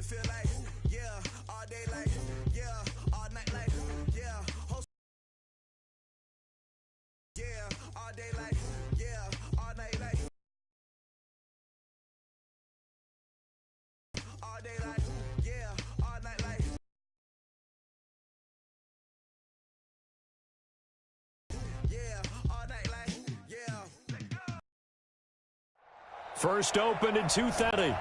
feel like, yeah, all day like, yeah, all night like, yeah, yeah, all day like, yeah, all night like, all day like, yeah, all night like, yeah, all night like, yeah. First opened in 2000.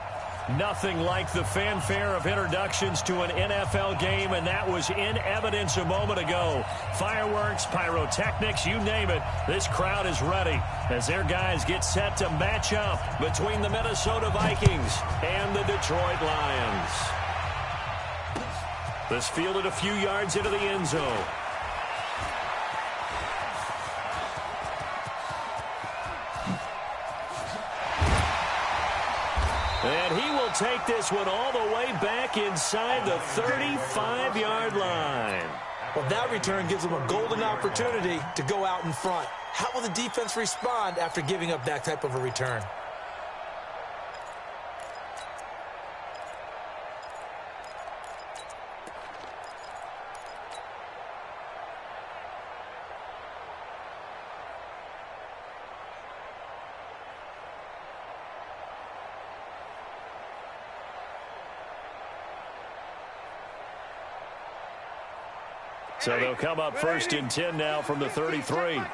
Nothing like the fanfare of introductions to an NFL game, and that was in evidence a moment ago. Fireworks, pyrotechnics, you name it. This crowd is ready as their guys get set to match up between the Minnesota Vikings and the Detroit Lions. This fielded a few yards into the end zone. And he will take this one all the way back inside the 35-yard line. Well, that return gives them a golden opportunity to go out in front. How will the defense respond after giving up that type of a return? So they'll come up first and 10 now from the 33. Let's go, defense.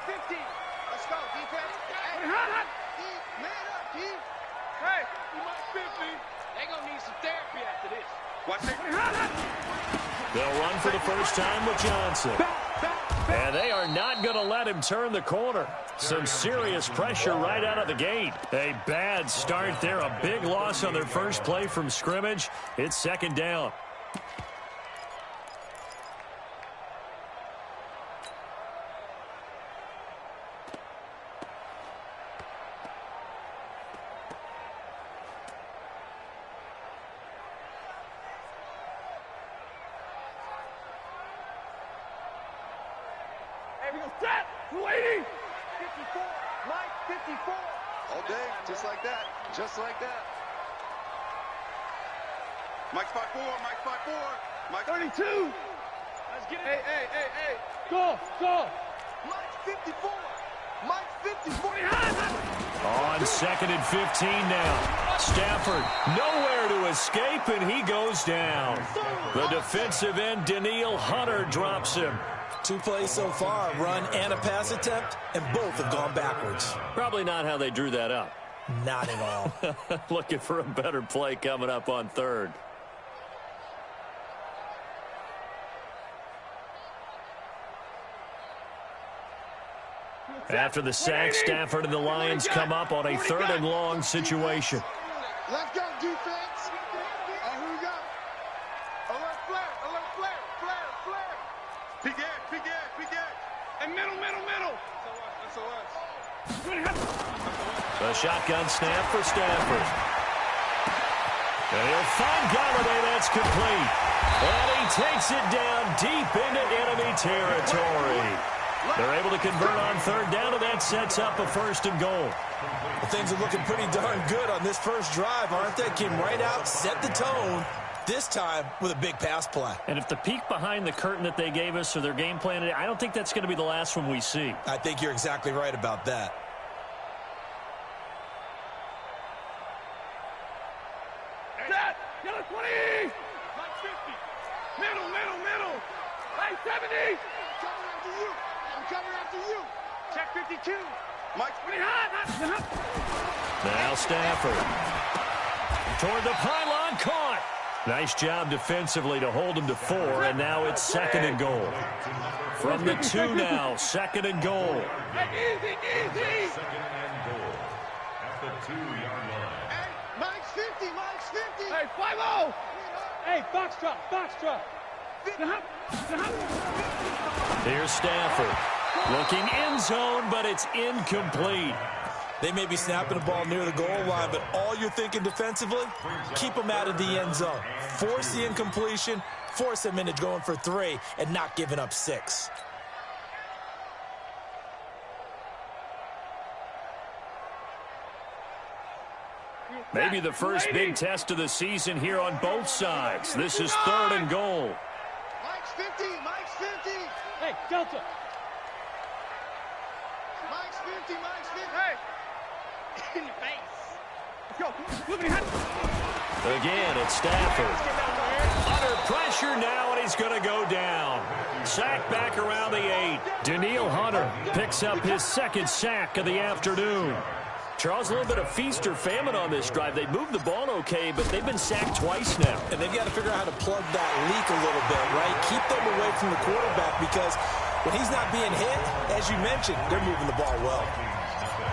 Hey, man up, D. Hey, you might 50. They're going to need some therapy after this. Watch it. They'll run for the first time with Johnson. And they are not going to let him turn the corner. Some serious pressure right out of the gate. A bad start there. A big loss on their first play from scrimmage. It's second down. Set, 280. 54, Mike, 54. All day, just like that, just like that. Mike spot 4, Mike spot 4. Mike 32. Let's get it. Hey. Go. Mike 54. Mike 54. On second and 15 now. Stafford nowhere to escape, and he goes down. The defensive end, Danielle Hunter, drops him. 2 plays so far, run and a pass attempt, and both have gone backwards. Probably not how they drew that up. Not at all. Looking for a better play coming up on third. After the sack, Stafford and the Lions come up on a 3rd and long situation. Let's go, defense. And who we got? Alert flare. Big edge. And middle. SOS. A shotgun snap for Stafford. And he'll find Galladay. That's complete. And he takes it down deep into enemy territory. They're able to convert on 3rd down, and that sets up a 1st and goal. Well, things are looking pretty darn good on this first drive, aren't they? Came right out, set the tone, this time with a big pass play. And if the peek behind the curtain that they gave us or their game plan, I don't think that's going to be the last one we see. I think you're exactly right about that. Set. Yellow 20. Mike 50. Middle. Right 70. I'm coming after you. Check 52. Mike 20. Now Stafford. Toward the pylon, caught. Nice job defensively to hold him to 4, and now it's 2nd and goal. From the 2 now, 2nd and goal. Easy. Second and goal at the 2-yard line. Hey, Mike's 50. Hey, 5-0. Hey, box drop. Here's Stafford. Looking end zone, but it's incomplete. They may be snapping the ball near the goal line, but all you're thinking defensively, keep them out of the end zone. Force the incompletion, force them into going for 3, and not giving up 6. Maybe the first big test of the season here on both sides. This is 3rd and goal. Mike's 50. Mike's 50. Hey, Delta. Mike's 50. Mike's 50. Hey. In the face. Let's go. Again, it's Stafford. Under pressure now, and he's going to go down. Sack back around the 8. Danielle Hunter picks up his 2nd sack of the afternoon. Charles, a little bit of feast or famine on this drive. They moved the ball okay, but they've been sacked twice now. And they've got to figure out how to plug that leak a little bit, right? Keep them away from the quarterback because when he's not being hit, as you mentioned, they're moving the ball well.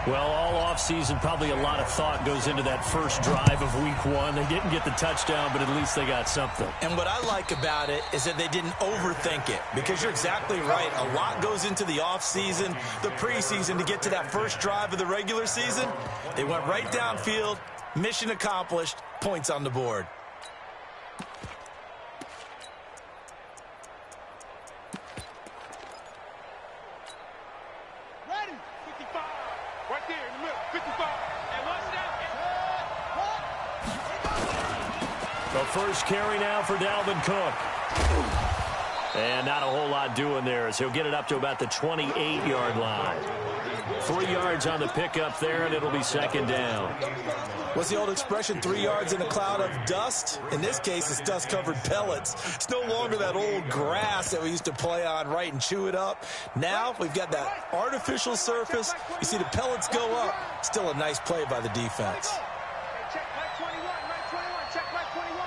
Well, all offseason, probably a lot of thought goes into that first drive of week 1. They didn't get the touchdown, but at least they got something. And what I like about it is that they didn't overthink it, because you're exactly right. A lot goes into the offseason, the preseason, to get to that first drive of the regular season. They went right downfield, mission accomplished, points on the board. The first carry now for Dalvin Cook. And not a whole lot doing there as he'll get it up to about the 28-yard line. 3 yards on the pickup there, and it'll be 2nd down. What's the old expression, 3 yards in a cloud of dust? In this case, it's dust-covered pellets. It's no longer that old grass that we used to play on, right, and chew it up. Now we've got that artificial surface. You see the pellets go up. Still a nice play by the defense. Check Mike 21. Mike 21. Check Mike 21.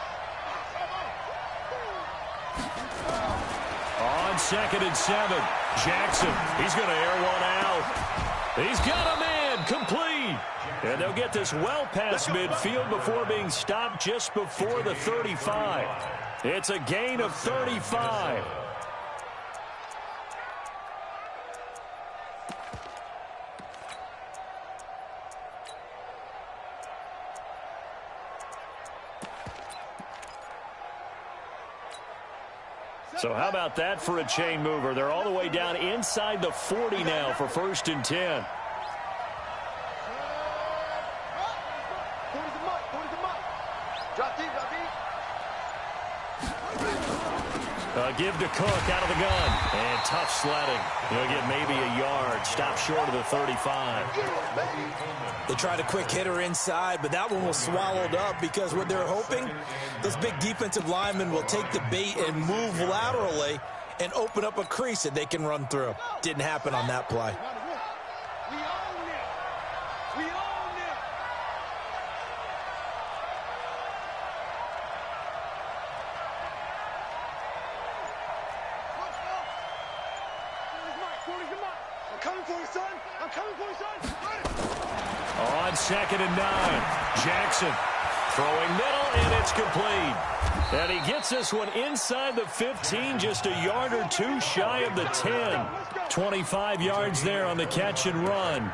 On 2nd and 7, Jackson. He's going to air one out. He's got a man complete. And they'll get this well past midfield before being stopped just before the 35. It's a gain of 35. So how about that for a chain mover? They're all the way down inside the 40 now for 1st and 10. Give to Cook out of the gun. And tough sledding. He'll get maybe a yard. Stop short of the 35. They tried a quick hitter inside, but that one was swallowed up because what they're hoping, those big defensive linemen will take the bait and move laterally and open up a crease that they can run through. Didn't happen on that play. We own it. We own it. I'm coming for you, son. I'm coming for you, son. On 2nd and 9, Jackson throwing middle, and it's complete. And he gets this one inside the 15, just a yard or two shy of the 10. 25 yards there on the catch and run.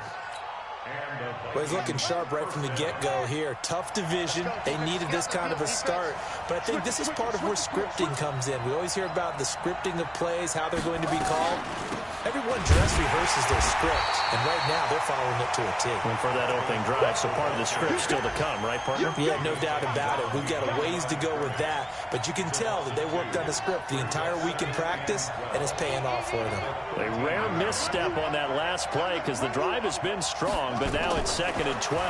Well, he's looking sharp right from the get-go here. Tough division. They needed this kind of a start. But I think this is part of where scripting comes in. We always hear about the scripting of plays, how they're going to be called. Everyone dress rehearses their script, and right now they're following it to a T. And for that opening drive, so part of the script still to come, right, partner? Yeah, no doubt about it. We've got a ways to go with that, but you can tell that they worked on the script the entire week in practice, and it's paying off for them. A rare misstep on that last play because the drive has been strong, but now it's 2nd and 12.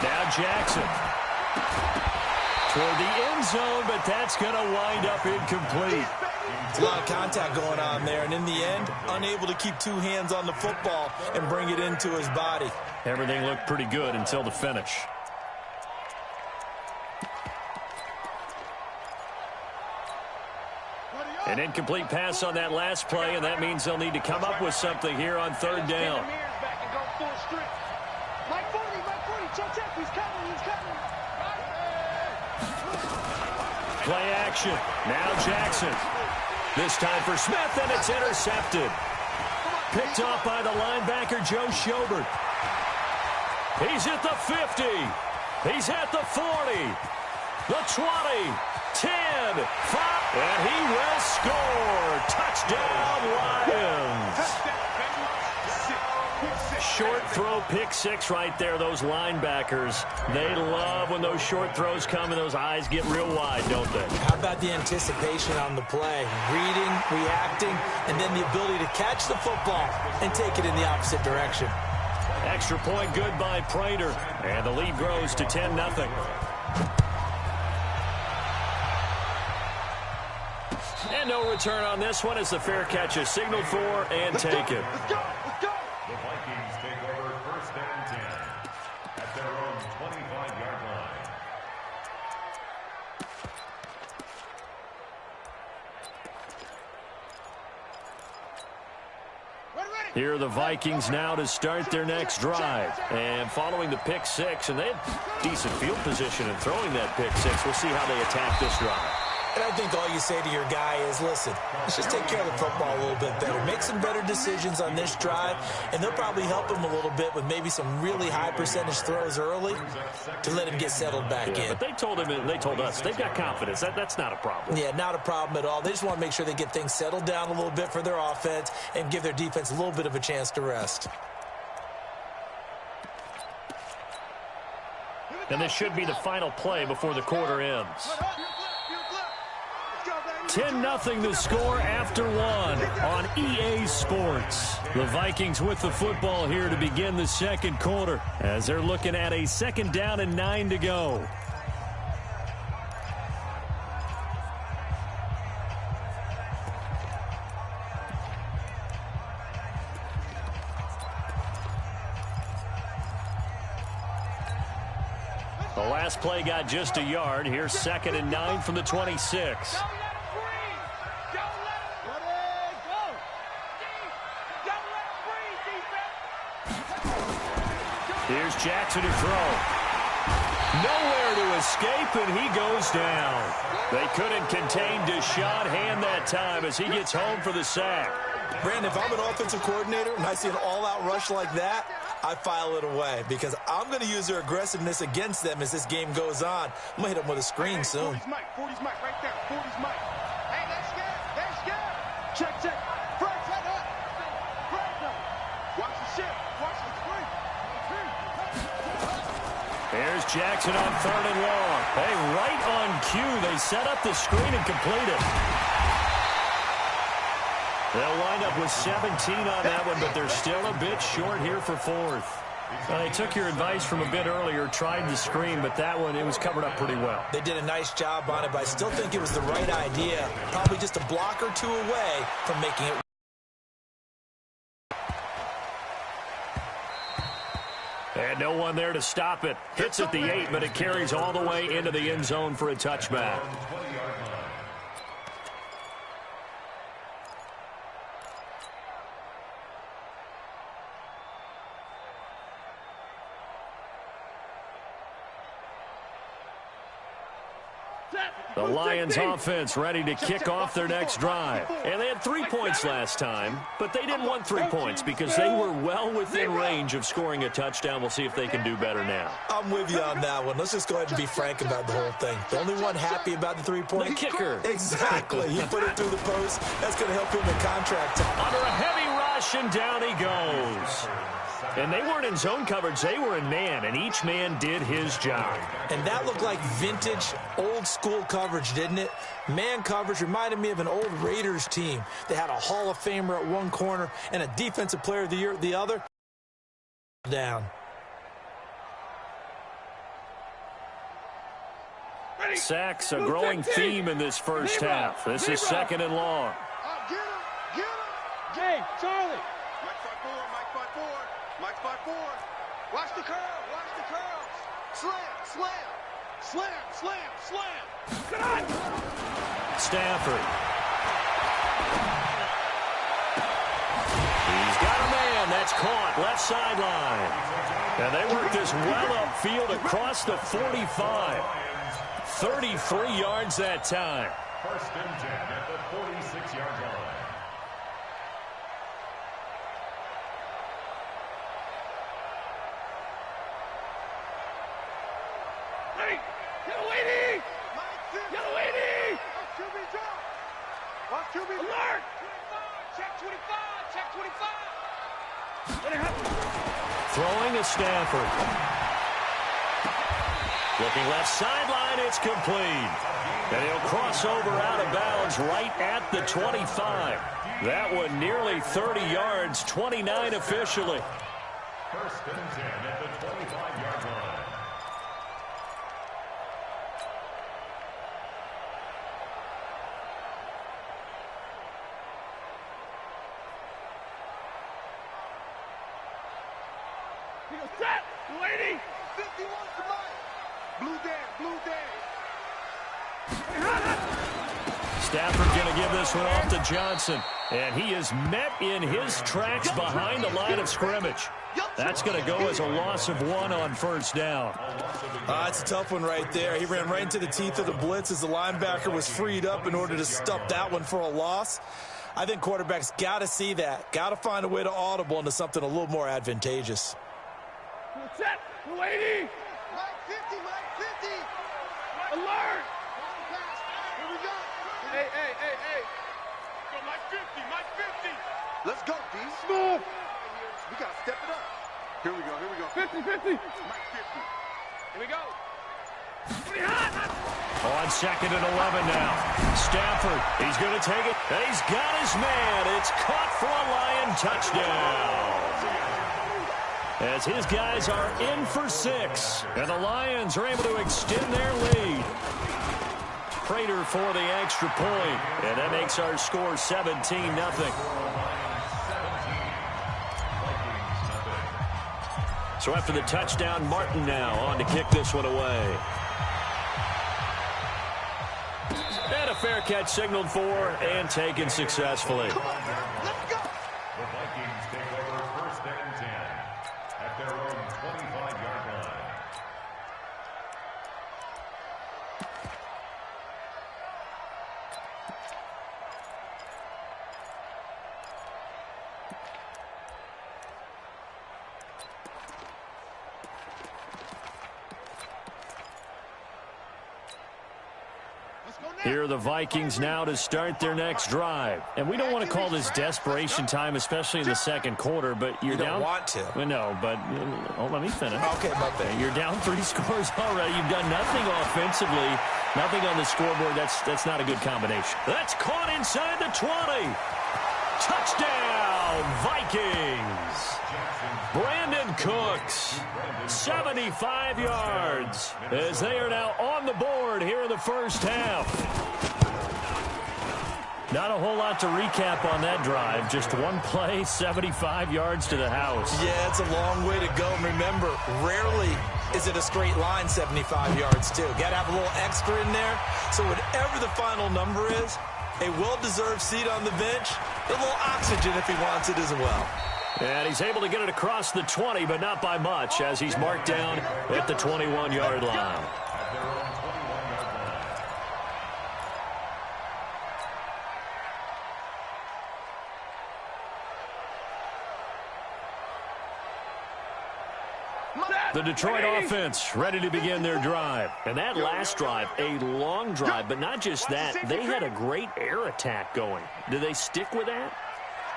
Now Jackson toward the end zone, but that's going to wind up incomplete. It's a lot of contact going on there, and in the end, unable to keep 2 hands on the football and bring it into his body. Everything looked pretty good until the finish. An incomplete pass on that last play, and that means they'll need to come up with something here on 3rd down. Mike 40, check, he's coming, Play action. Now Jackson. This time for Smith, and it's intercepted. Picked off by the linebacker, Joe Schobert. He's at the 50. He's at the 40. The 20. 10. 5. And he will score. Touchdown, Lions. short throw pick six right there, those linebackers. They love when those short throws come and those eyes get real wide, don't they? How about the anticipation on the play? Reading, reacting, and then the ability to catch the football and take it in the opposite direction. Extra point good by Prater, and the lead grows to 10-0. And no return on this one as the fair catch is signaled for and taken. Let's go. Let's go. The Vikings take over 1st and 10 at their own 25-yard line. Here are the Vikings now to start their next drive. And following the pick six, and they had decent field position in throwing that pick six. We'll see how they attack this drive. And I think all you say to your guy is, listen, let's just take care of the football a little bit better. Make some better decisions on this drive, and they'll probably help him a little bit with maybe some really high percentage throws early to let him get settled back in. But they told him and they told us they've got confidence. That's not a problem. Yeah, not a problem at all. They just want to make sure they get things settled down a little bit for their offense and give their defense a little bit of a chance to rest. And this should be the final play before the quarter ends. 10-0 the score after one on EA Sports. The Vikings with the football here to begin the second quarter as they're looking at a 2nd down and 9 to go. The last play got just a yard. Here's 2nd and 9 from the 26. Here's Jackson to throw. Nowhere to escape, and he goes down. They couldn't contain Deshaun Hand that time as he gets home for the sack. Brandon, if I'm an offensive coordinator and I see an all-out rush like that, I file it away because I'm going to use their aggressiveness against them as this game goes on. I'm going to hit them with a screen soon. 40's Mike right there. 40's Mike. Hey, that's good. That's good. Check. Frank, head up. Frank, Watch the shift. Watch the screen. There's Jackson on 3rd and long. Hey, right on cue. They set up the screen and complete it. They'll wind up with 17 on that one, but they're still a bit short here for 4th. They took your advice from a bit earlier, tried the screen, but that one, it was covered up pretty well. They did a nice job on it, but I still think it was the right idea. Probably just a block or two away from making it. And no one there to stop it. Hits at the 8, but it carries all the way into the end zone for a touchback. The Lions offense ready to kick off their next drive. And they had 3 points last time, but they didn't want 3 points because they were well within range of scoring a touchdown. We'll see if they can do better now. I'm with you on that one. Let's just go ahead and be frank about the whole thing. The only one happy about the 3-point? The kicker. Exactly. He put it through the post. That's going to help him in contract time. Under a heavy rush, and down he goes. And they weren't in zone coverage. They were in man, and each man did his job. And that looked like vintage, old-school coverage, didn't it? Man coverage reminded me of an old Raiders team. They had a Hall of Famer at one corner and a Defensive Player of the Year at the other. Down. Sacks, a growing theme in this first half. This is 2nd and long. Get him. Hey, Charlie. Mike 5-4. Watch the curl. Slam. Good on. Stafford. He's got a man. That's caught. Left sideline. And they work this well upfield across the 45. 33 yards that time. 1st and 10 at the 46-yard line. Alert! Check 25. Throwing to Stafford. Looking left sideline, it's complete. And he'll cross over out of bounds right at the 25. That one nearly 30 yards, 29 officially. First and 10 at the 25-yard line. Set, lady. 51 tonight. Blue Dan, blue Dan. Stafford going to give this one off to Johnson. And he is met in his tracks behind the line of scrimmage. That's going to go as a loss of 1 on first down. It's a tough one right there. He ran right into the teeth of the blitz as the linebacker was freed up in order to stop that one for a loss. I think quarterbacks got to see that. Got to find a way to audible into something a little more advantageous. Set, lady. Mike 50, Mike 50. Alert. Here we go. Hey. Go Mike 50, Mike 50. Let's go, D. Move. We got to step it up. Here we go. 50. Mike 50. Here we go. On second and 11 now. Stafford, he's going to take it. And he's got his man. It's caught for a Lion touchdown. As his guys are in for 6. And the Lions are able to extend their lead. Prater for the extra point. And that makes our score 17-0. So after the touchdown, Martin now on to kick this one away. And a fair catch signaled for and taken successfully. Come on, now. Let's go. The Vikings take over first and 10 at their own 25-yard line. Here are the Vikings now to start their next drive. And we don't want to call this desperation time, especially in the second quarter, but you're down. You don't want to. Well, no, but let me finish. Okay, my bad. You're down 3 scores already. You've done nothing offensively, nothing on the scoreboard. That's not a good combination. That's caught inside the 20. Touchdown, Vikings. Brandon Cooks, 75 yards, as they are now on the board here in the first half. Not a whole lot to recap on that drive. Just one play, 75 yards to the house. Yeah, it's a long way to go. And remember, rarely is it a straight line 75 yards, too. Got to have a little extra in there. So whatever the final number is, a well-deserved seat on the bench, a little oxygen if he wants it as well. And he's able to get it across the 20, but not by much, as he's marked down at the 21-yard line. The Detroit offense ready to begin their drive. And that last drive, a long drive, but not just that. They had a great air attack going. Do they stick with that?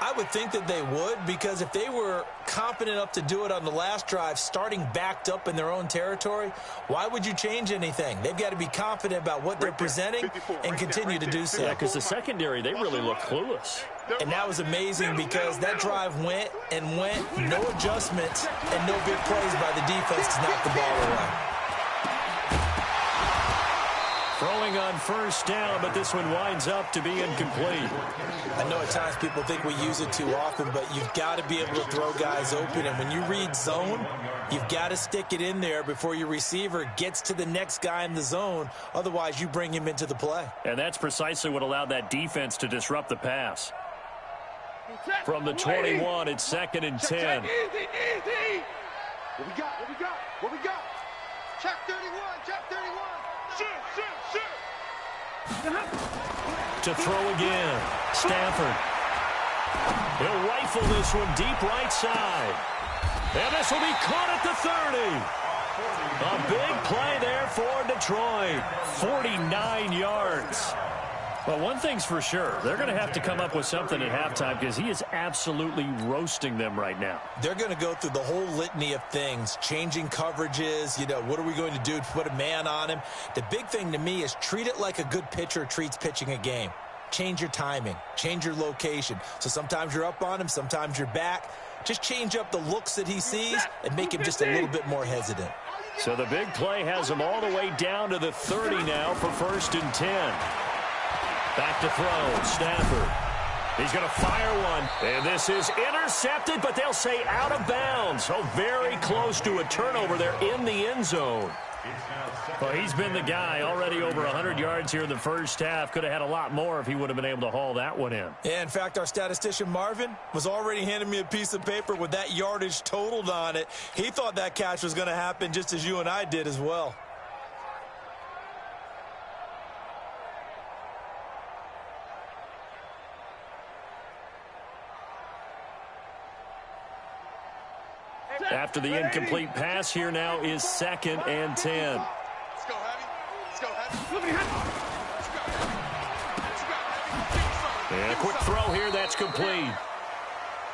I would think that they would, because if they were confident enough to do it on the last drive, starting backed up in their own territory, why would you change anything? They've got to be confident about what they're presenting and continue to do so. Yeah, because the secondary, they really look clueless. And that was amazing because that drive went, no adjustments, and no big plays by the defense to knock the ball away. Throwing on first down, but this one winds up to be incomplete. I know at times people think we use it too often, but you've got to be able to throw guys open. And when you read zone, you've got to stick it in there before your receiver gets to the next guy in the zone. Otherwise, you bring him into the play. And that's precisely what allowed that defense to disrupt the pass. From the 21, it's second and 10. Easy. What we got? Check 31. Shoot. To throw again, Stafford. He'll rifle this one deep right side. And this will be caught at the 30. A big play there for Detroit. 49 yards. Well, one thing's for sure. They're going to have to come up with something at halftime because he is absolutely roasting them right now. They're going to go through the whole litany of things, changing coverages, what are we going to do to put a man on him? The big thing to me is treat it like a good pitcher treats pitching a game. Change your timing, change your location. So sometimes you're up on him, sometimes you're back. Just change up the looks that he sees and make him just a little bit more hesitant. So the big play has him all the way down to the 30 now for 1st and 10. Back to throw, Stafford. He's going to fire one, and this is intercepted, but they'll say out of bounds. So very close to a turnover there in the end zone. Well, he's been the guy already over 100 yards here in the first half. Could have had a lot more if he would have been able to haul that one in. Yeah, in fact, our statistician Marvin was already handing me a piece of paper with that yardage totaled on it. He thought that catch was going to happen just as you and I did as well. After the incomplete pass, here now is 2nd and 10. Let's go, Heavy. Let's go, Heavy. And a quick throw here, that's complete.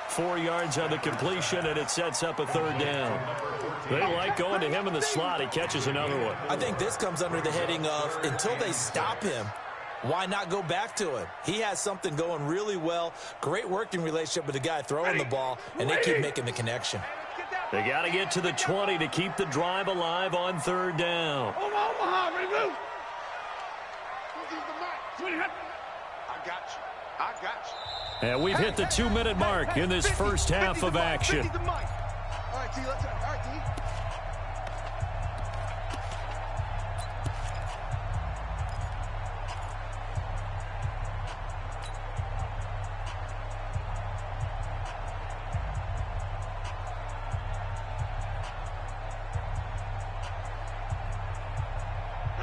4 yards on the completion, and it sets up a 3rd down. They like going to him in the slot. He catches another one. I think this comes under the heading of until they stop him, why not go back to him? He has something going really well. Great working relationship with the guy throwing the ball, and they keep making the connection. They got to get to the 20 to keep the drive alive on 3rd down. Omaha, ready, move. I got you. I got you. And we've hit the 2-minute mark in this first half of action. All right, T, let's go. All right, T.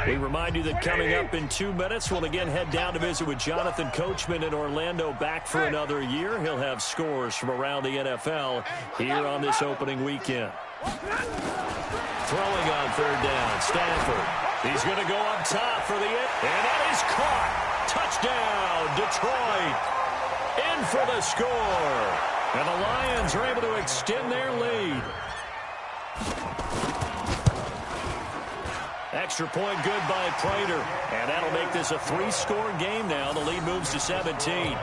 We remind you that coming up in 2 minutes, we'll again head down to visit with Jonathan Coachman in Orlando, back for another year. He'll have scores from around the NFL here on this opening weekend. Throwing on 3rd down, Stafford. He's going to go up top for the end, and that is caught. Touchdown, Detroit. In for the score. And the Lions are able to extend their lead. Extra point good by Prater. And that'll make this a 3-score game now. The lead moves to 17.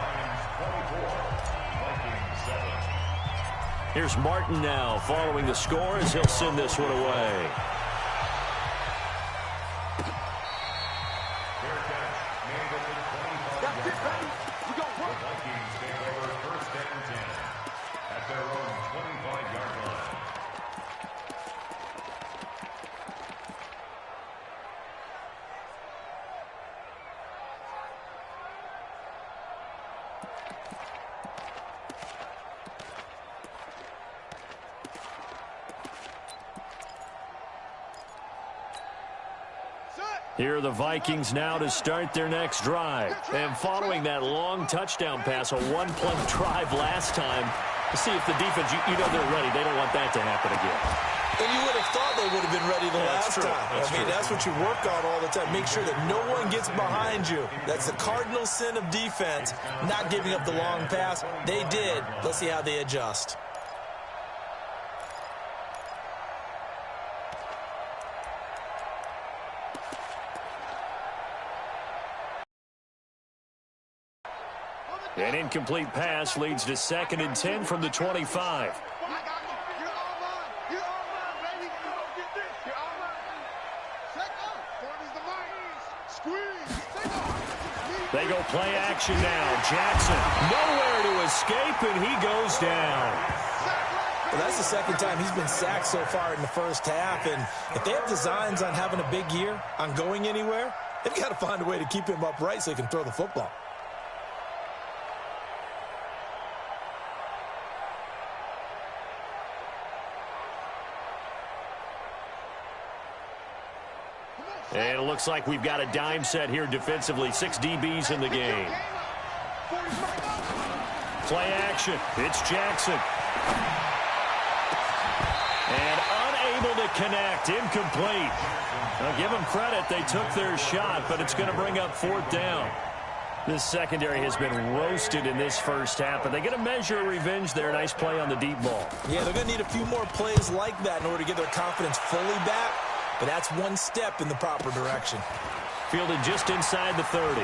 Here's Martin now following the score as he'll send this one away. Here are the Vikings now to start their next drive. And following that long touchdown pass, a one-play drive last time, to see if the defense, you know they're ready. They don't want that to happen again. And you would have thought they would have been ready the last time. That's what you work on all the time. Make sure that no one gets behind you. That's the cardinal sin of defense, not giving up the long pass. They did. Let's see how they adjust. An incomplete pass leads to 2nd and 10 from the 25. They go play action now. Jackson nowhere to escape, and he goes down. Well, that's the 2nd time he's been sacked so far in the first half, and if they have designs on having a big year, on going anywhere, they've got to find a way to keep him upright so he can throw the football. And it looks like we've got a dime set here defensively. 6 DBs in the game. Play action. It's Jackson. And unable to connect. Incomplete. Now give them credit. They took their shot, but it's going to bring up 4th down. This secondary has been roasted in this first half, but they get a measure of revenge there. Nice play on the deep ball. Yeah, they're going to need a few more plays like that in order to get their confidence fully back, but that's one step in the proper direction. Fielded just inside the 30.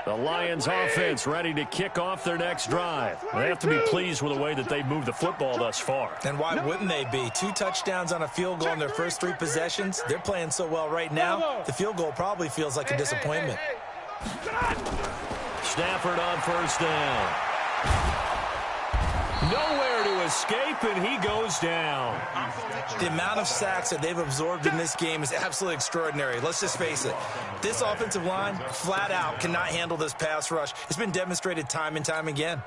The Lions offense ready to kick off their next drive. They have to be pleased with the way that they've moved the football thus far. And why wouldn't they be? 2 touchdowns on a field goal in their first 3 possessions. They're playing so well right now, the field goal probably feels like a disappointment. Stafford on first down. Nowhere to escape, and he goes down. The amount of sacks that they've absorbed in this game is absolutely extraordinary. Let's just face it. This offensive line, flat out, cannot handle this pass rush. It's been demonstrated time and time again.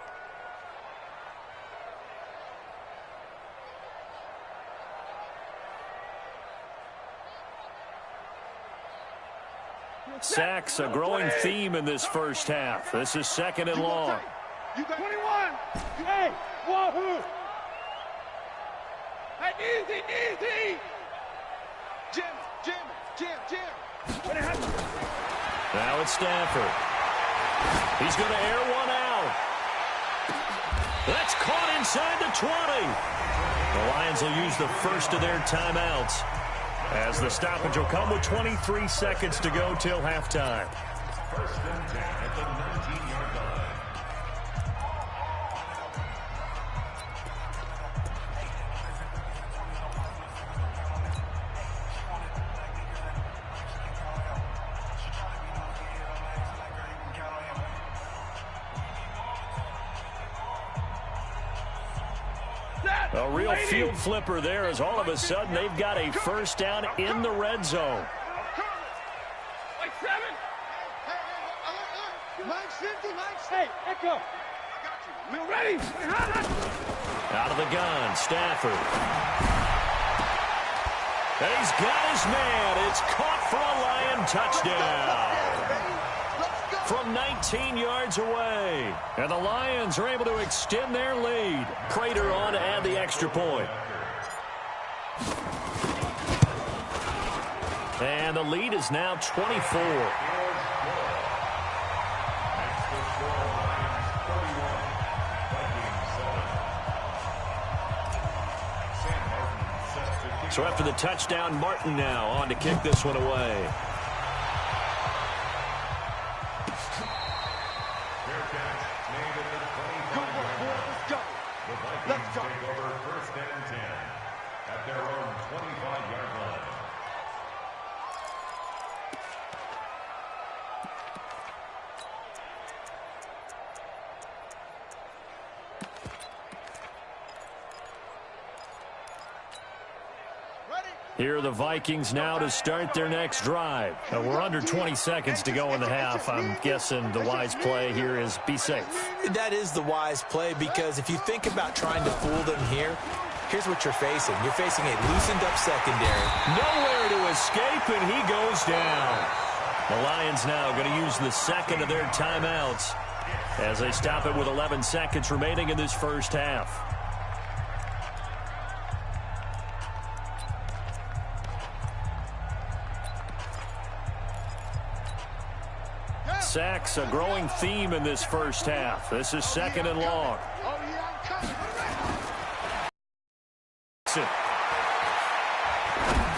Sacks, a growing theme in this first half. This is 2nd and long. You got 21. Hey, wahoo. Hey, easy. Jim. Now it's Stafford. He's going to air one out. That's caught inside the 20. The Lions will use the first of their timeouts, as the stoppage will come with 23 seconds to go till halftime. 1st and 10 at the 19-yard line. A real field flipper there, as all of a sudden they've got a first down in the red zone. Like 7. Mike's empty. Hey, Echo. We're ready. Out of the gun, Stafford. And he's got his man. It's caught for a Lion touchdown from 19 yards away. And the Lions are able to extend their lead. Prater on to add the extra point. And the lead is now 24. So after the touchdown, Martin now on to kick this one away. Let's go. Take over 1st and 10 at their own 25-yard line. Here are the Vikings now to start their next drive. We're under 20 seconds to go in the half. I'm guessing the wise play here is be safe. That is the wise play, because if you think about trying to fool them here, here's what you're facing. You're facing a loosened-up secondary. Nowhere to escape, and he goes down. The Lions now going to use the second of their timeouts as they stop it with 11 seconds remaining in this first half. Sacks, a growing theme in this first half. This is 2nd and long.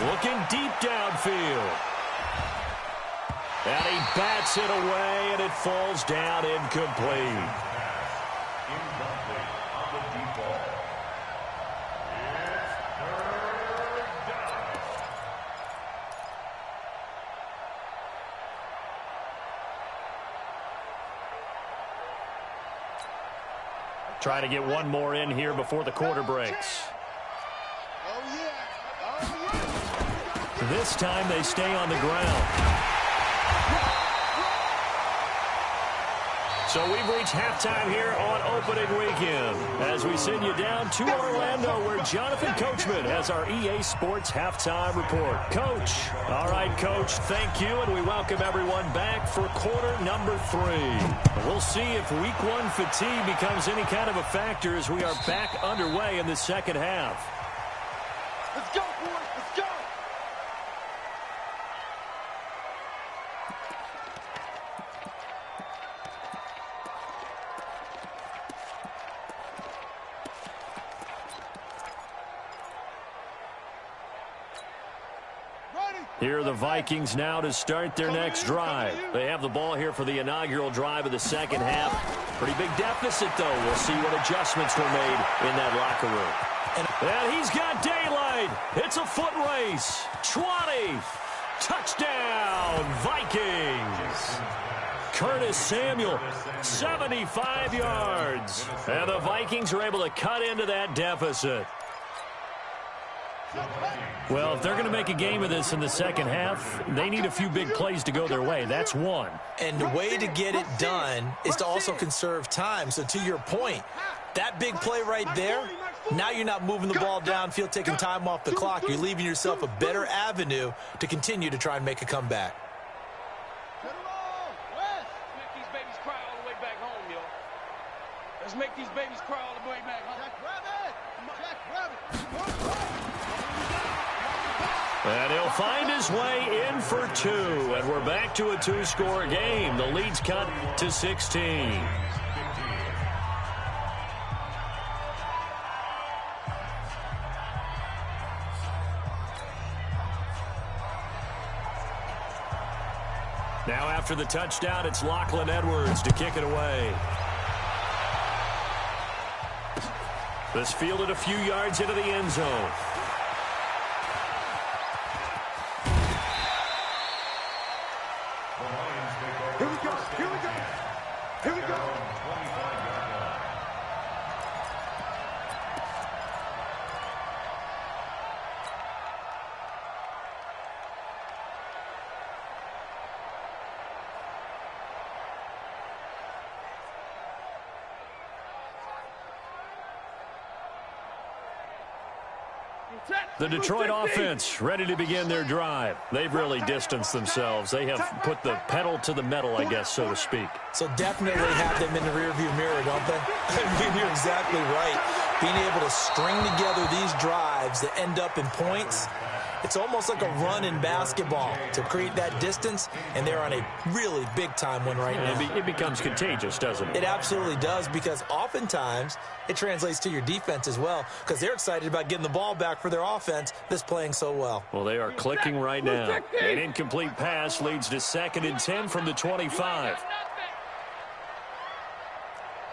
Looking deep downfield. And he bats it away, and it falls down incomplete. Incomplete on the deep ball. It's 3rd down. Try to get one more in here before the quarter breaks. This time they stay on the ground. So we've reached halftime here on opening weekend as we send you down to Orlando where Jonathan Coachman has our EA Sports halftime report. Coach. All right, Coach, thank you, and we welcome everyone back for quarter number 3. We'll see if week 1 fatigue becomes any kind of a factor as we are back underway in the second half. Let's go, boys. Let's go. Here are the Vikings now to start their next drive. They have the ball here for the inaugural drive of the second half. Pretty big deficit, though. We'll see what adjustments were made in that locker room. And he's got daylight. It's a foot race. 20. Touchdown, Vikings. Curtis Samuel, 75 yards. And the Vikings are able to cut into that deficit. Well, if they're going to make a game of this in the second half, they need a few big plays to go their way. That's one. And the way to get it done is to also conserve time. So to your point, that big play right there, now you're not moving the ball downfield, taking time off the clock. You're leaving yourself a better avenue to continue to try and make a comeback. Make these babies cry all the way back home, yo. Let's make these babies cry all the way back home. And he'll find his way in for 2. And we're back to a 2-score game. The lead's cut to 16. Now after the touchdown, it's Lachlan Edwards to kick it away. This fielded a few yards into the end zone. Here we go. Here we go. Here we go. The Detroit offense ready to begin their drive. They've really distanced themselves. They have put the pedal to the metal, I guess, so to speak. So definitely have them in the rearview mirror, don't they? I mean, you're exactly right. Being able to string together these drives that end up in points, it's almost like a run in basketball to create that distance, and they're on a really big-time one right now. It becomes contagious, doesn't it? It absolutely does, because oftentimes it translates to your defense as well, because they're excited about getting the ball back for their offense that's playing so well. Well, they are clicking right now. An incomplete pass leads to 2nd and 10 from the 25.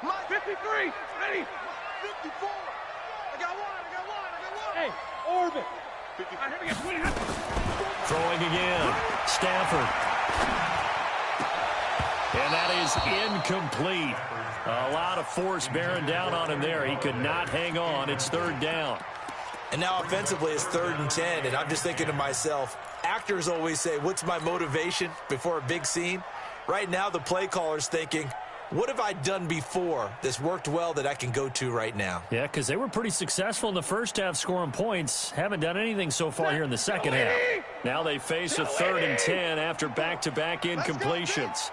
Mike, 53, ready. 54. I got one. Hey, orbit. All right, here we go. 20. Throwing again. Stafford. And that is incomplete. A lot of force bearing down on him there. He could not hang on. It's 3rd down. And now offensively it's 3rd and 10, and I'm just thinking to myself, actors always say, what's my motivation before a big scene? Right now the play caller's thinking, what have I done before that's worked well that I can go to right now? Yeah, because they were pretty successful in the first half scoring points. Haven't done anything so far here in the second half. Now they face a 3rd and 10 after back-to-back incompletions. It's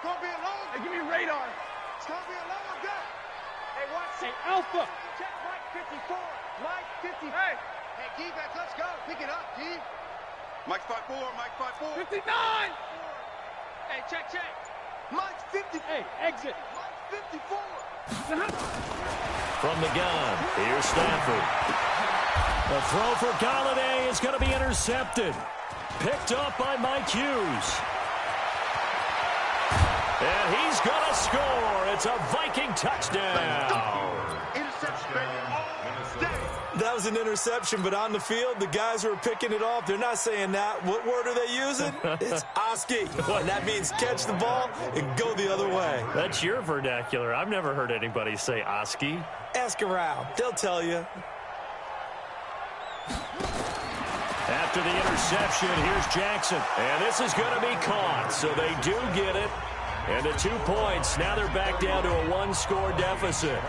going to be a long. Hey, give me radar. It's going to be a long day. Hey, watch. Hey, Alpha. Check Mike 54. Mike 50. Hey. Hey, D-back, let's go. Pick it up, D. Mike 54. Mike 54. 59. Hey, check. Mike 50. Hey, exit. Mike 54. From the gun, here's Stafford. The throw for Galladay is going to be intercepted. Picked up by Mike Hughes. And he's going to score. It's a Viking touchdown. Interception, baby. All day. That was an interception, but on the field, the guys who are picking it off, they're not saying that. What word are they using? It's Oski. And that means catch the ball and go the other way. That's your vernacular. I've never heard anybody say Oski. Ask around. They'll tell you. After the interception, here's Jackson. And this is going to be caught, so they do get it. And the 2 points, now they're back down to a 1-score deficit.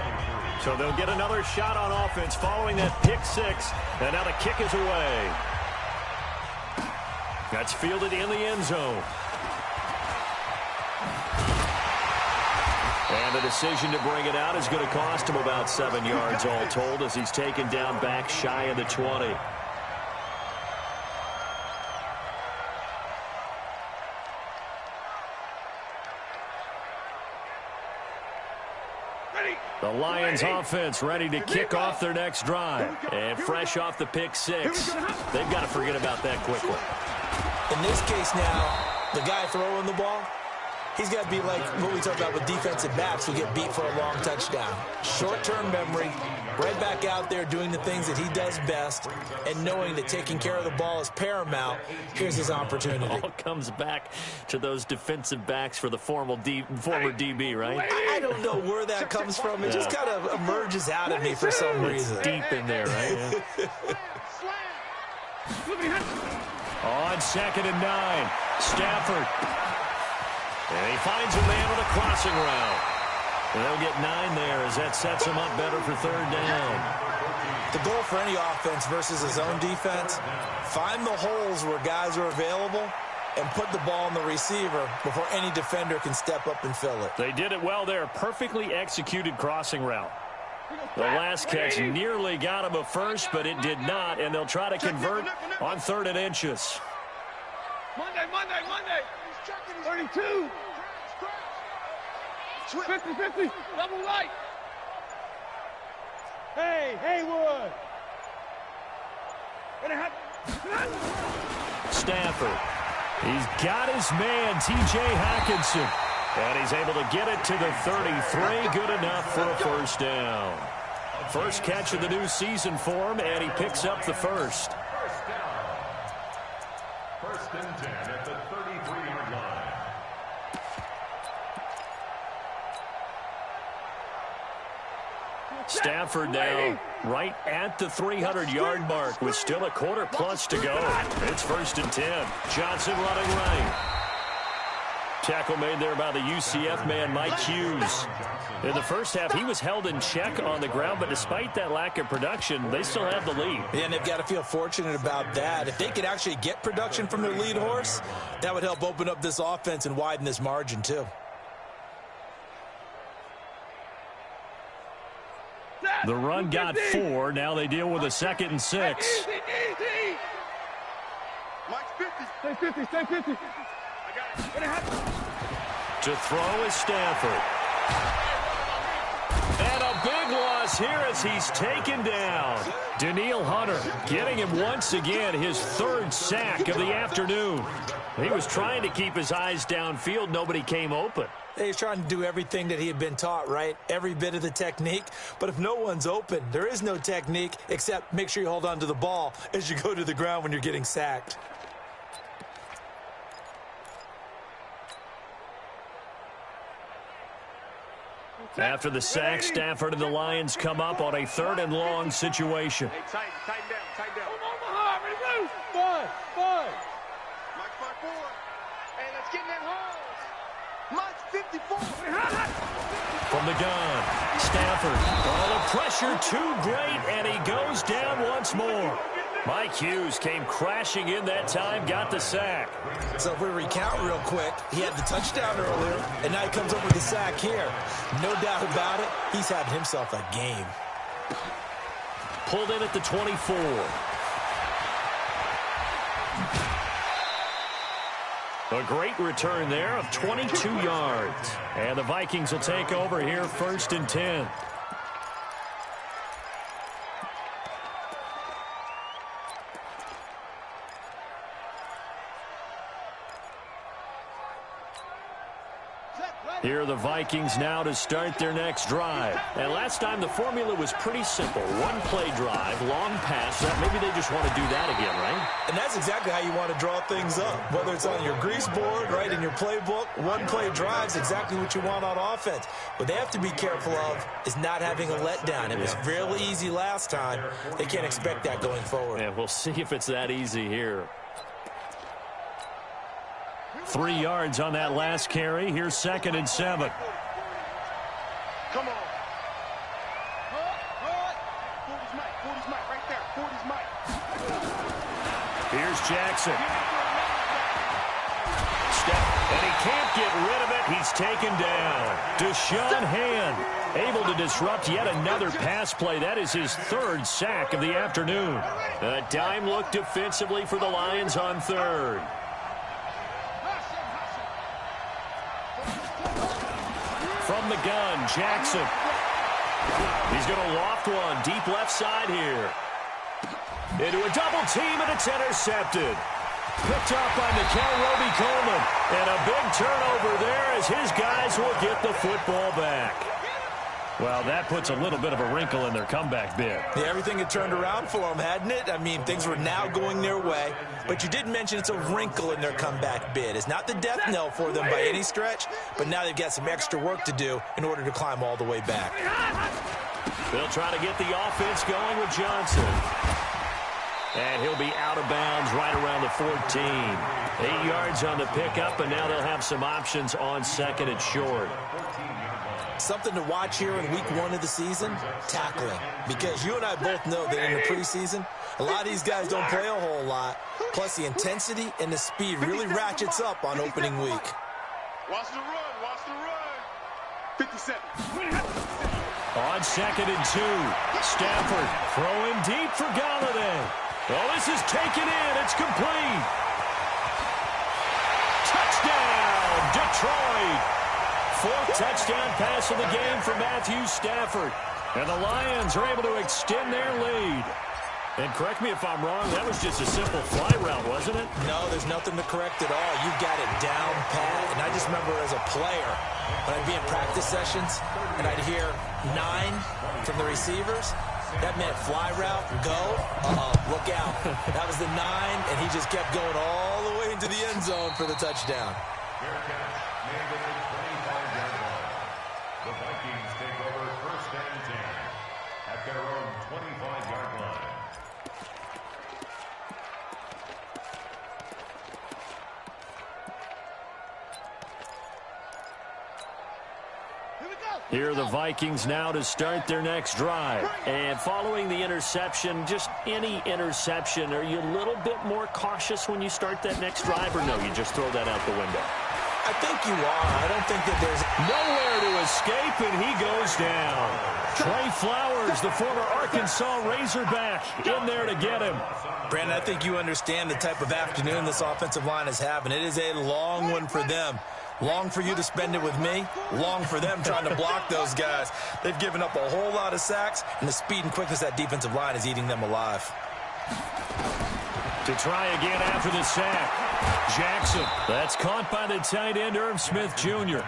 So they'll get another shot on offense following that pick 6. And now the kick is away. That's fielded in the end zone. And the decision to bring it out is going to cost him about 7 yards all told as he's taken down back shy of the 20. The Lions offense ready to kick off their next drive. And fresh off the pick 6. They've got to forget about that quickly. In this case now, the guy throwing the ball, he's got to be like what we talk about with defensive backs who get beat for a long touchdown. Short-term memory, right back out there doing the things that he does best, and knowing that taking care of the ball is paramount. Here's his opportunity. It all comes back to those defensive backs for the former DB, right? I don't know where that comes from. It just kind of emerges out of me for some reason. It's deep in there, right? On 2nd and 9, Stafford. And he finds a man with a crossing route. And they'll get 9 there as that sets him up better for 3rd down. The goal for any offense versus his own defense, find the holes where guys are available and put the ball in the receiver before any defender can step up and fill it. They did it well there. Perfectly executed crossing route. The last catch nearly got him a first, but it did not, and they'll try to convert on 3rd and inches. Monday. 32. 50-50. Double right. Hey, Haywood. Stafford. He's got his man, T.J. Hockenson. And he's able to get it to the 33. Good enough for a 1st down. First catch of the new season for him, and he picks up the first. 1st and 10 at the 33-yard line. Stafford now right at the 300-yard mark with still a quarter plus to go. It's 1st and 10. Johnson running right. Tackle made there by the UCF man, Mike Hughes. In the first half, he was held in check on the ground, but despite that lack of production, they still have the lead. Yeah, and they've got to feel fortunate about that. If they could actually get production from their lead horse, that would help open up this offense and widen this margin, too. The run got 4. Now they deal with a 2nd and 6. Easy. Mike's 50. Stay 50. I got it. To throw is Stafford. And a big loss here as he's taken down. Danielle Hunter getting him once again his 3rd sack of the afternoon. He was trying to keep his eyes downfield. Nobody came open. He's trying to do everything that he had been taught, right? Every bit of the technique. But if no one's open, there is no technique except make sure you hold on to the ball as you go to the ground when you're getting sacked. After the sack, Stafford and the Lions come up on a 3rd and long situation. Hey, tighten down. Omaha, remove. Five. Mike's 5-4. Hey, let's get in that hole. Mike's 54. From the gun, Stafford. Oh, the pressure too great, and he goes down once more. Mike Hughes came crashing in that time, got the sack. So if we recount real quick, he had the touchdown earlier, and now he comes up with the sack here. No doubt about it, he's having himself a game. Pulled in at the 24. A great return there of 22 yards. And the Vikings will take over here 1st and 10. Here are the Vikings now to start their next drive. And last time the formula was pretty simple. One play drive, long pass. Maybe they just want to do that again, right? And that's exactly how you want to draw things up. Whether it's on your grease board, right, in your playbook, one play drive's exactly what you want on offense. What they have to be careful of is not having a letdown. It was really easy last time. They can't expect that going forward. And we'll see if it's that easy here. 3 yards on that last carry. Here's 2nd and 7. Come on. 40's Mike. 40's Mike right there. 40's Mike. Here's Jackson. And he can't get rid of it. He's taken down. Deshaun Hand able to disrupt yet another pass play. That is his 3rd sack of the afternoon. A dime look defensively for the Lions on 3rd. From the gun, Jackson. He's going to loft one deep left side here. Into a double team, and it's intercepted. Picked up by Nickel Roby-Coleman. And a big turnover there as his guys will get the football back. Well, that puts a little bit of a wrinkle in their comeback bid. Yeah, everything had turned around for them, hadn't it? I mean, things were now going their way. But you did mention it's a wrinkle in their comeback bid. It's not the death knell for them by any stretch, but now they've got some extra work to do in order to climb all the way back. They'll try to get the offense going with Johnson. And he'll be out of bounds right around the 14. 8 yards on the pickup, and now they'll have some options on 2nd and short. Something to watch here in week 1 of the season, tackling. Because you and I both know that in the preseason, a lot of these guys don't play a whole lot. Plus, the intensity and the speed really ratchets up on opening week. Watch the run. Watch the run. 57. On 2nd and 2, Stafford throwing deep for Galladay. Well, this is taken in. It's complete. Touchdown, Detroit. 4th touchdown pass of the game for Matthew Stafford. And the Lions are able to extend their lead. And correct me if I'm wrong, that was just a simple fly route, wasn't it? No, there's nothing to correct at all. You've got it down pat. And I just remember as a player, when I'd be in practice sessions, and I'd hear 9 from the receivers, that meant fly route, go, look out. That was the 9, and he just kept going all the way into the end zone for the touchdown. The Vikings take over 1st and 10 at their own 25-yard line. Here are the Vikings now to start their next drive. And following the interception, just any interception, are you a little bit more cautious when you start that next drive, or no, you just throw that out the window? I think you are. I don't think that there's nowhere to escape, and he goes down. Trey Flowers, the former Arkansas Razorback, in there to get him. Brandon, I think you understand the type of afternoon this offensive line is having. It is a long one for them. Long for you to spend it with me. Long for them trying to block those guys. They've given up a whole lot of sacks, and the speed and quickness of that defensive line is eating them alive. To try again after the sack. Jackson. That's caught by the tight end, Irv Smith Jr.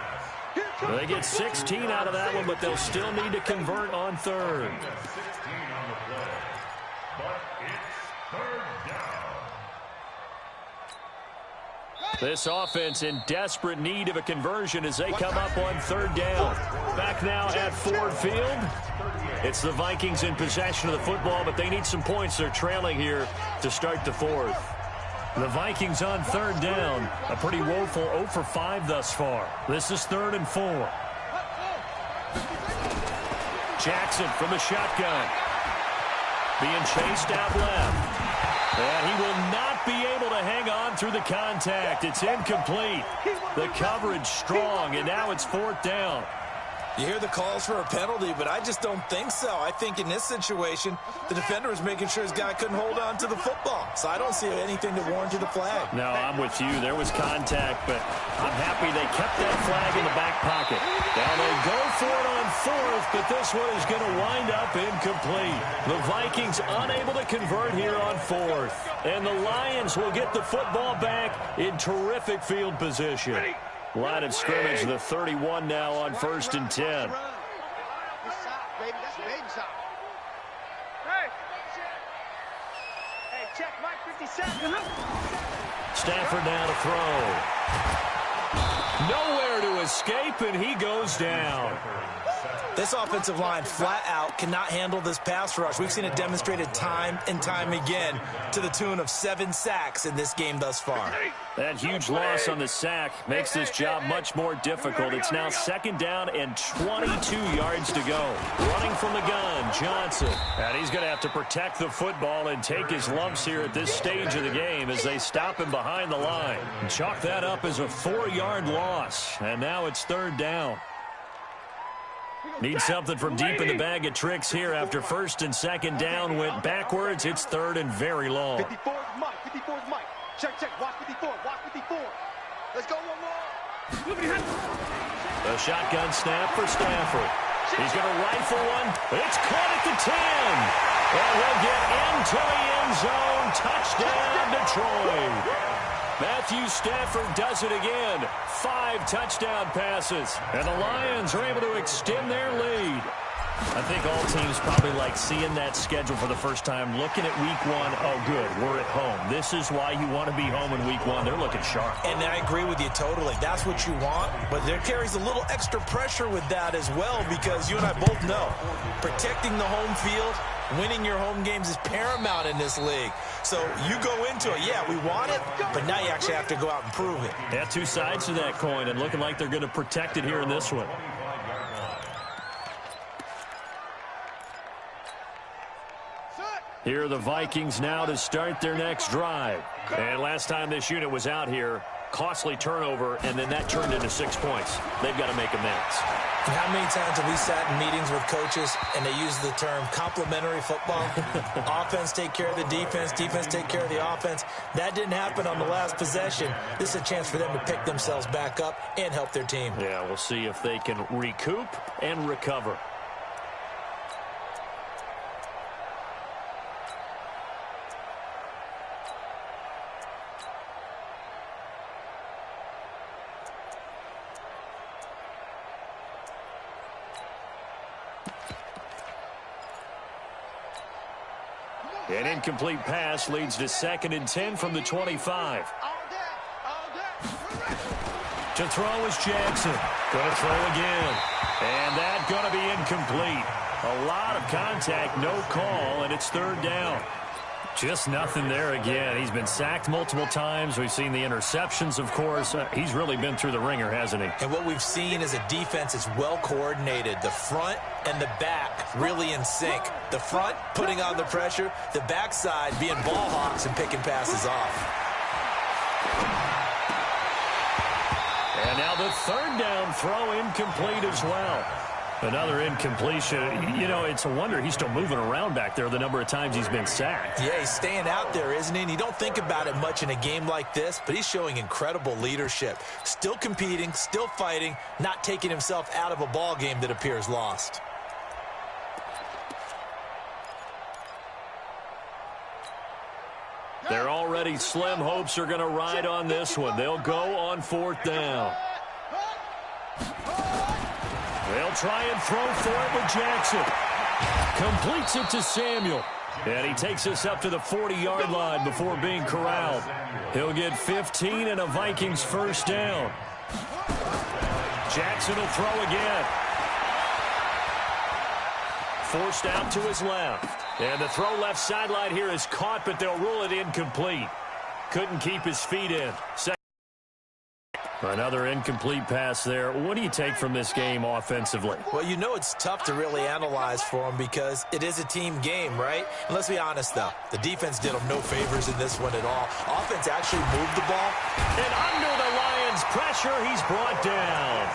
They get 16 out of that one, but they'll still need to convert on 3rd. This offense in desperate need of a conversion as they come up on 3rd down. Back now at Ford Field. It's the Vikings in possession of the football, but they need some points. They're trailing here to start the 4th. The Vikings on 3rd down. A pretty woeful 0 for 5 thus far. This is 3rd and 4. Jackson from the shotgun. Being chased out left. And he will not be able to hang on through the contact. It's incomplete. The coverage strong, and now it's 4th down. You hear the calls for a penalty, but I just don't think so. I think in this situation, the defender was making sure his guy couldn't hold on to the football. So I don't see anything to warrant a flag. No, I'm with you. There was contact, but I'm happy they kept that flag in the back pocket. Now they go for it on 4th, but this one is going to wind up incomplete. The Vikings unable to convert here on 4th. And the Lions will get the football back in terrific field position. Line of scrimmage, the 31 now on 1st and 10. Hey, check Mike 57. Stafford now to throw. Nowhere to escape, and he goes down. This offensive line flat out cannot handle this pass rush. We've seen it demonstrated time and time again to the tune of 7 sacks in this game thus far. That huge loss on the sack makes this job much more difficult. It's now 2nd down and 22 yards to go. Running from the gun, Johnson. And he's going to have to protect the football and take his lumps here at this stage of the game as they stop him behind the line. Chalk that up as a 4-yard loss. And now it's 3rd down. Need something from deep in the bag of tricks here after 1st and 2nd down went backwards. It's 3rd and very long. 54 is Mike. 54 is Mike. Check. Watch 54. Watch 54. Let's go one more. A shotgun snap for Stafford. He's going to rifle one. It's caught at the 10. And he'll get into the end zone. Touchdown, Detroit. Matthew Stafford does it again. 5 touchdown passes. And the Lions are able to extend their lead. I think all teams probably like seeing that schedule for the first time, looking at week 1. Oh, good, we're at home. This is why you want to be home in week 1. They're looking sharp. And I agree with you totally. That's what you want. But there carries a little extra pressure with that as well, because you and I both know protecting the home field, winning your home games is paramount in this league. So you go into it, yeah, we want it, but now you actually have to go out and prove it. Yeah, 2 sides to that coin, and looking like they're going to protect it here in this one. Here are the Vikings now to start their next drive. And last time this unit was out here, costly turnover, and then that turned into 6 points. They've got to make amends. And how many times have we sat in meetings with coaches and they use the term complementary football? Offense take care of the defense, defense take care of the offense. That didn't happen on the last possession. This is a chance for them to pick themselves back up and help their team. Yeah, we'll see if they can recoup and recover. An incomplete pass leads to 2nd and 10 from the 25. To throw is Jackson. Going to throw again. And that going to be incomplete. A lot of contact, no call, and it's 3rd down. Just nothing there again. He's been sacked multiple times. We've seen the interceptions, of course. He's really been through the ringer, hasn't he? And what we've seen is a defense that's well coordinated. The front and the back really in sync. The front putting on the pressure. The backside being ball hawks and picking passes off. And now the 3rd down throw incomplete as well. Another incompletion. You know, it's a wonder he's still moving around back there the number of times he's been sacked. Yeah, he's staying out there, isn't he? And you don't think about it much in a game like this, but he's showing incredible leadership. Still competing, still fighting, not taking himself out of a ball game that appears lost. Their already slim hopes are going to ride on this one. They'll go on 4th down. They'll try and throw for it with Jackson. Completes it to Samuel. And he takes us up to the 40-yard line before being corralled. He'll get 15 and a Vikings 1st down. Jackson will throw again. Forced out to his left. And the throw left sideline here is caught, but they'll rule it incomplete. Couldn't keep his feet in. Another incomplete pass there. What do you take from this game offensively? Well, you know it's tough to really analyze for them because it is a team game, right? And let's be honest, though. The defense did them no favors in this one at all. Offense actually moved the ball. And under the Lions' pressure, he's brought down.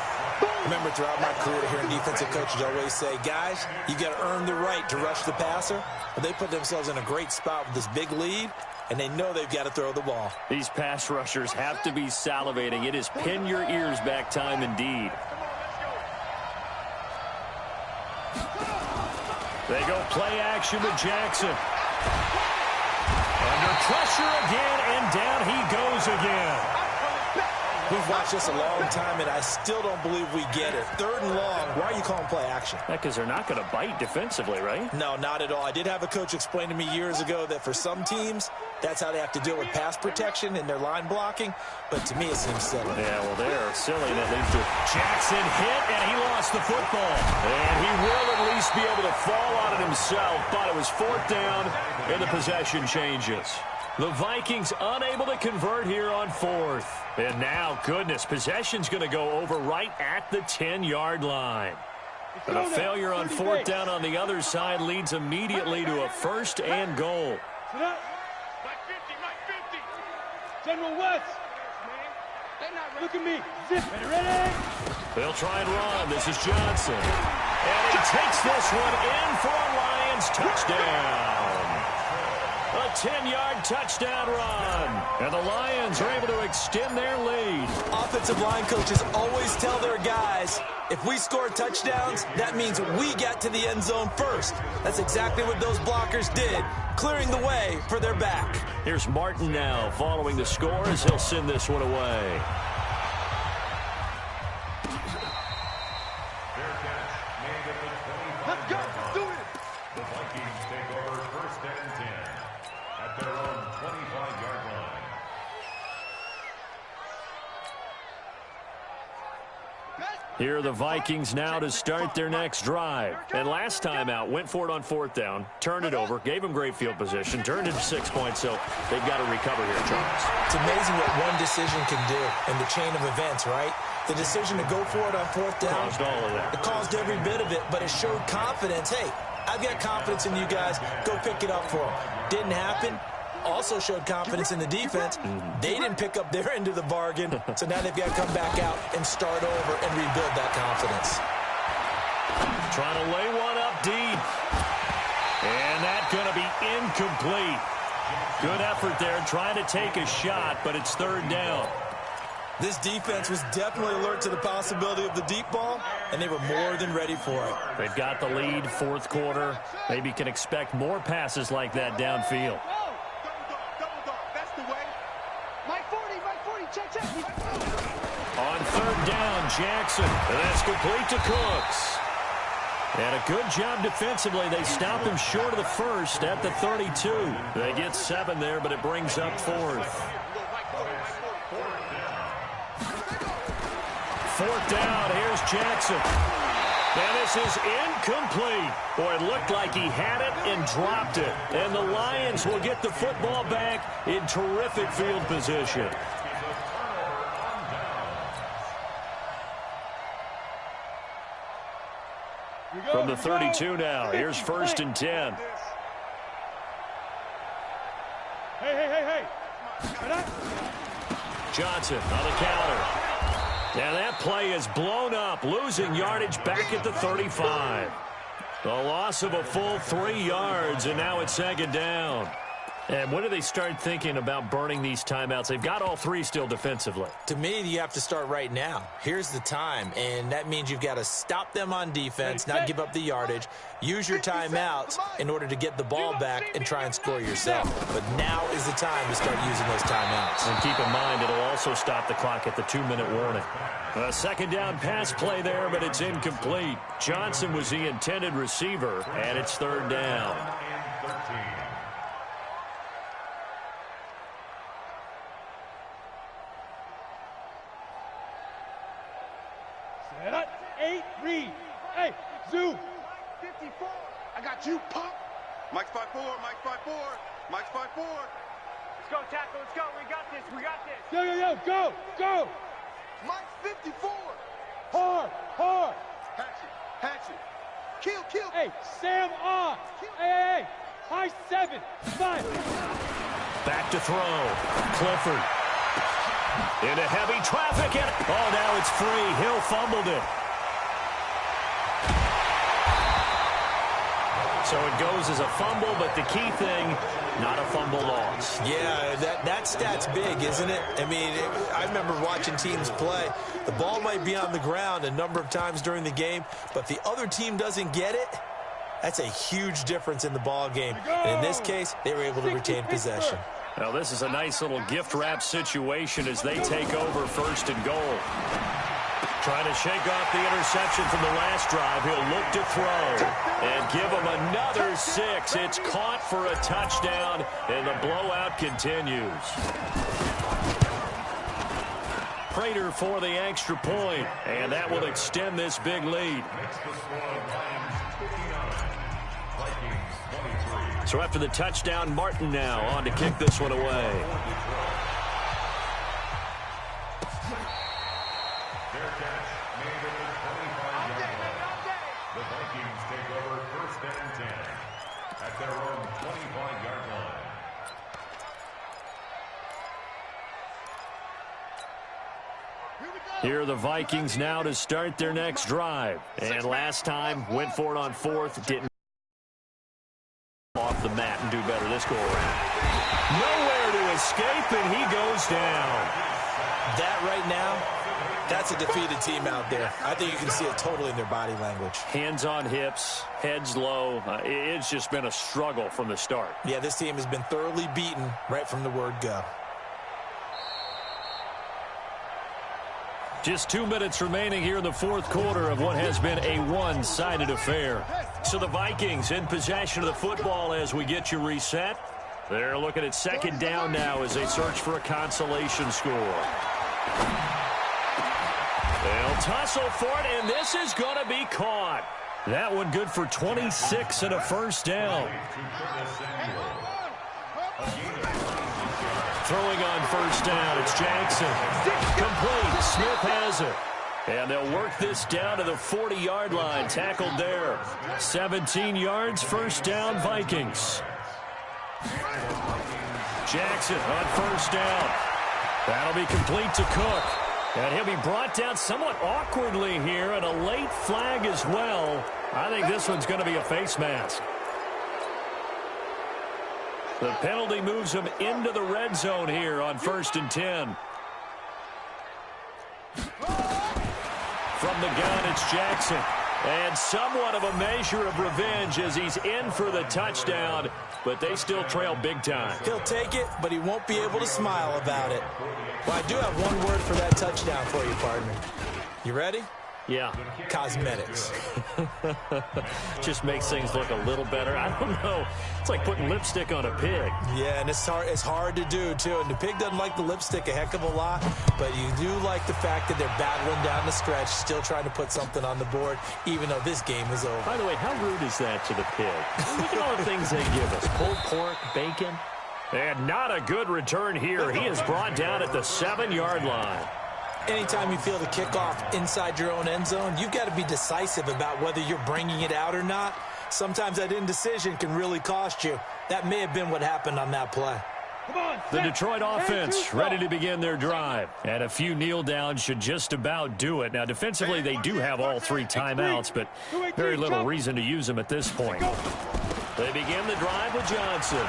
Remember, throughout my career here in defensive coaches, I always say, guys, you got to earn the right to rush the passer. But they put themselves in a great spot with this big lead, and they know they've got to throw the ball. These pass rushers have to be salivating. It is pin your ears back time indeed. They go play action with Jackson. Under pressure again, and down he goes again. We've watched this a long time, and I still don't believe we get it. 3rd and long, why are you calling play action? Because they're not going to bite defensively, right? No, not at all. I did have a coach explain to me years ago that for some teams, that's how they have to deal with pass protection and their line blocking. But to me, it seems silly. Yeah, well, they're silly. That leads to Jackson hit, and he lost the football. And he will at least be able to fall on it himself, but it was 4th down, and the possession changes. The Vikings unable to convert here on 4th. And now, goodness, possession's going to go over right at the 10-yard line. But a failure on 4th down on the other side leads immediately to a 1st and goal. General West. Look at me. Zip. Ready? They'll try and run. This is Johnson. And he takes this one in for a Lions touchdown. A 10-yard touchdown run. And the Lions are able to extend their lead. Offensive line coaches always tell their guys, if we score touchdowns, that means we get to the end zone first. That's exactly what those blockers did, clearing the way for their back. Here's Martin now following the score as he'll send this one away. Let's go. Let's do it. The Vikings take over 1st and 10 at their own 25-yard line. Here are the Vikings now to start their next drive. And last time out, went for it on 4th down, turned it over, gave them great field position, turned it to 6 points, so they've got to recover here, Charles. It's amazing what one decision can do in the chain of events, right? The decision to go for it on 4th down. Caused all of that. It caused every bit of it, but it showed confidence. Hey, I've got confidence in you guys. Go pick it up for them. Didn't happen. Also showed confidence in the defense. They didn't pick up their end of the bargain, so now they've got to come back out and start over and rebuild that confidence. Trying to lay one up deep. And that's going to be incomplete. Good effort there, trying to take a shot, but it's 3rd down. This defense was definitely alert to the possibility of the deep ball, and they were more than ready for it. They've got the lead, 4th quarter. Maybe can expect more passes like that downfield. That's the way. Mike 40, check. On 3rd down, Jackson. And that's complete to Cooks. And a good job defensively. They stopped him short of the 1st at the 32. They get 7 there, but it brings up 4th. 4th down, here's Jackson. And this is incomplete. Boy, it looked like he had it and dropped it. And the Lions will get the football back in terrific field position. From the 32 now, here's 1st and 10. Hey. Johnson on the counter. And that play is blown up, losing yardage back at the 35. The loss of a full 3 yards, and now it's 2nd down. And when do they start thinking about burning these timeouts? They've got all 3 still defensively. To me, you have to start right now. Here's the time, and that means you've got to stop them on defense, not give up the yardage, use your timeouts in order to get the ball back and try and score yourself. But now is the time to start using those timeouts. And keep in mind, it'll also stop the clock at the 2-minute warning. A 2nd down pass play there, but it's incomplete. Johnson was the intended receiver, and it's 3rd down. Set up. 8, read. Hey, Zoo. 54. I got you, punk. Mike's 5'4", Mike's 5'4", Mike's 5'4". Let's go, tackle. Let's go. We got this. Yo, go. Mike's 54. Hard. Hatchet. Kill. Hey, Sam on. Hey. High 7, 5. Back to throw. Clifford. Into heavy traffic. And now it's free. Hill fumbled it. So it goes as a fumble, but the key thing, not a fumble loss. Yeah, that stat's big, isn't it? I mean, I remember watching teams play. The ball might be on the ground a number of times during the game, but if the other team doesn't get it, that's a huge difference in the ball game. And in this case, they were able to retain possession. Now, this is a nice little gift wrap situation as they take over 1st and goal. Trying to shake off the interception from the last drive. He'll look to throw and give him another 6. It's caught for a touchdown, and the blowout continues. Prater for the extra point, and that will extend this big lead. So after the touchdown, Martin now on to kick this one away. The Vikings take over 1st and 10 at their own 25-yard line. Here are the Vikings now to start their next drive. And last time, went for it on 4th, didn't off the mat and do better this go around. Nowhere to escape, and he goes down. That right now, that's a defeated team out there. I think you can see it totally in their body language. Hands on hips, heads low. It's just been a struggle from the start. Yeah, this team has been thoroughly beaten right from the word go. Just 2 minutes remaining here in the 4th quarter of what has been a one-sided affair. So the Vikings in possession of the football as we get you reset. They're looking at 2nd down now as they search for a consolation score. They'll tussle for it, and this is going to be caught. That one good for 26 and a 1st down. Throwing on 1st down, it's Jackson. Complete, Smith has it. And they'll work this down to the 40-yard line, tackled there. 17 yards, 1st down, Vikings. Jackson on 1st down. That'll be complete to Cook. And he'll be brought down somewhat awkwardly here, and a late flag as well. I think this one's going to be a face mask. The penalty moves him into the red zone here on 1st and 10. From the gun, it's Jackson. And somewhat of a measure of revenge as he's in for the touchdown, but they still trail big time. He'll take it, but he won't be able to smile about it. Well, I do have one word for that touchdown for you, partner. You ready? Yeah. Cosmetics. Just makes things look a little better. I don't know. It's like putting lipstick on a pig. Yeah, and it's hard to do, too. And the pig doesn't like the lipstick a heck of a lot, but you do like the fact that they're battling down the stretch, still trying to put something on the board, even though this game is over. By the way, how rude is that to the pig? Look at all the things they give us. Pulled pork, bacon. And not a good return here. He is brought down at the 7-yard line. Anytime you feel the kickoff inside your own end zone, you've got to be decisive about whether you're bringing it out or not. Sometimes that indecision can really cost you. That may have been what happened on that play. The Detroit offense ready to begin their drive. And a few kneel downs should just about do it. Now, defensively, they do have all 3 timeouts, but very little reason to use them at this point. They begin the drive with Johnson.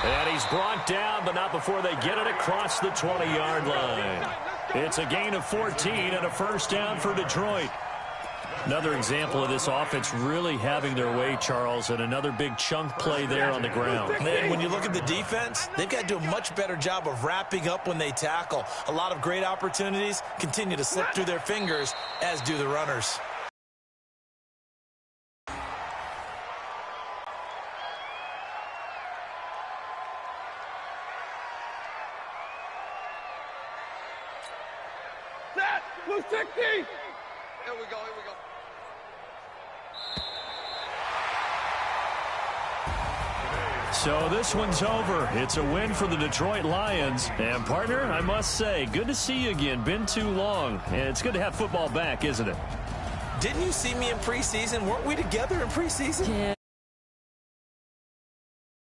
And he's brought down, but not before they get it across the 20-yard line. It's a gain of 14 and a 1st down for Detroit. Another example of this offense really having their way, Charles, and another big chunk play there on the ground. And when you look at the defense, they've got to do a much better job of wrapping up when they tackle. A lot of great opportunities continue to slip through their fingers, as do the runners. Blue 60! Here we go. So this one's over. It's a win for the Detroit Lions. And, partner, I must say, good to see you again. Been too long. And it's good to have football back, isn't it? Didn't you see me in preseason? Weren't we together in preseason? Yeah.